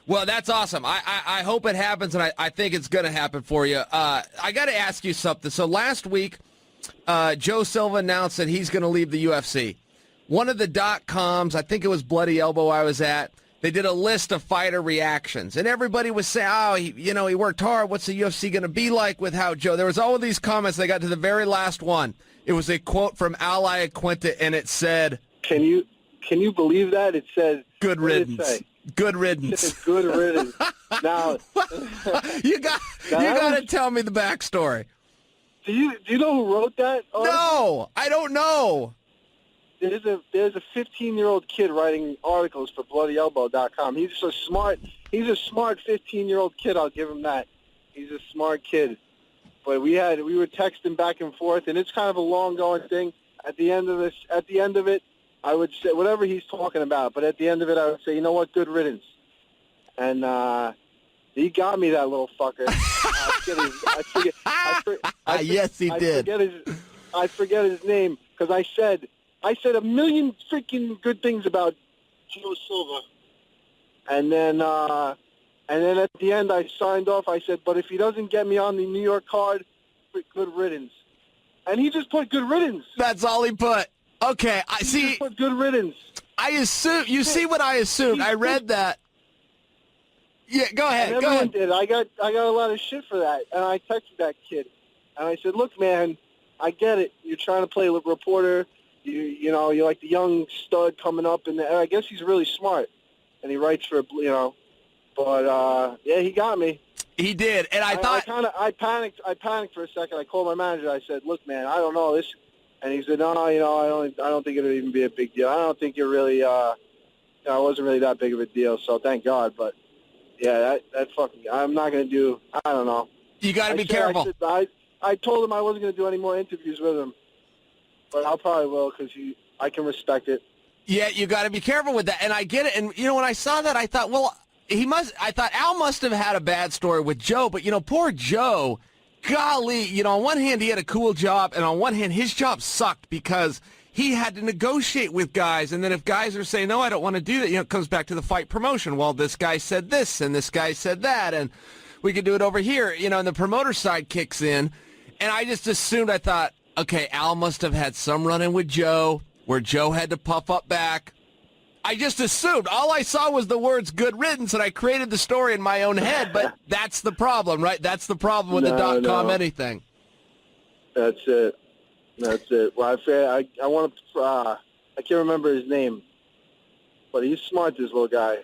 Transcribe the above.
Well, that's awesome. I hope it happens, and I think it's going to happen for you. I got to ask you something. So last week, Joe Silva announced that he's going to leave the UFC. One of the .coms, I think it was Bloody Elbow I was at, they did a list of fighter reactions, and everybody was saying, oh, he worked hard. What's the UFC going to be like with how Joe? There was all of these comments. They got to the very last one. It was a quote from Al Iaquinta, and it said, Can you believe that? It said, good riddance. Good riddance. Good riddance. Now, you got to tell me the backstory. Do you know who wrote that? No, I don't know. There's a 15-year-old kid writing articles for BloodyElbow.com. He's a smart 15-year-old kid. I'll give him that. He's a smart kid. But we were texting back and forth, and it's kind of a long-going thing. At the end of it, I would say whatever he's talking about. But at the end of it, I would say, you know what? Good riddance. And he got me, that little fucker. Yes, he did. I forget his name because I said a million freaking good things about Joe Silva, and then at the end I signed off. I said, but if he doesn't get me on the New York card, good riddance. And he just put good riddance. That's all he put. Okay, I see. He just put good riddance. I assume you see what I assumed. I read that. Yeah, go ahead. And everyone did. I got a lot of shit for that, and I texted that kid, and I said, look, man, I get it. You're trying to play a reporter. You know, you're like the young stud coming up, and I guess he's really smart, and he writes for, but yeah, he got me. He did, and I thought I panicked for a second. I called my manager. I said, look, man, I don't know this, and he said, no, I don't think it'll even be a big deal. I don't think you're really, it wasn't really that big of a deal. So thank God, but yeah, that fucking, I'm not gonna do. I don't know. You got to be careful. I told him I wasn't gonna do any more interviews with him. But I probably will because I can respect it. Yeah, you got to be careful with that, and I get it. And when I saw that, I thought, well, I thought Al must have had a bad story with Joe. But poor Joe, golly, on one hand he had a cool job, and on one hand his job sucked because he had to negotiate with guys. And then if guys are saying, no, I don't want to do that, it comes back to the fight promotion. Well, this guy said this, and this guy said that, and we could do it over here. And the promoter side kicks in, and I just assumed, I thought, okay, Al must have had some run-in with Joe where Joe had to puff up back. I just assumed. All I saw was the words good riddance, and I created the story in my own head, but that's the problem, right? That's the problem with the .com anything. That's it. Well, I want to, I can't remember his name, but he's smart, this little guy.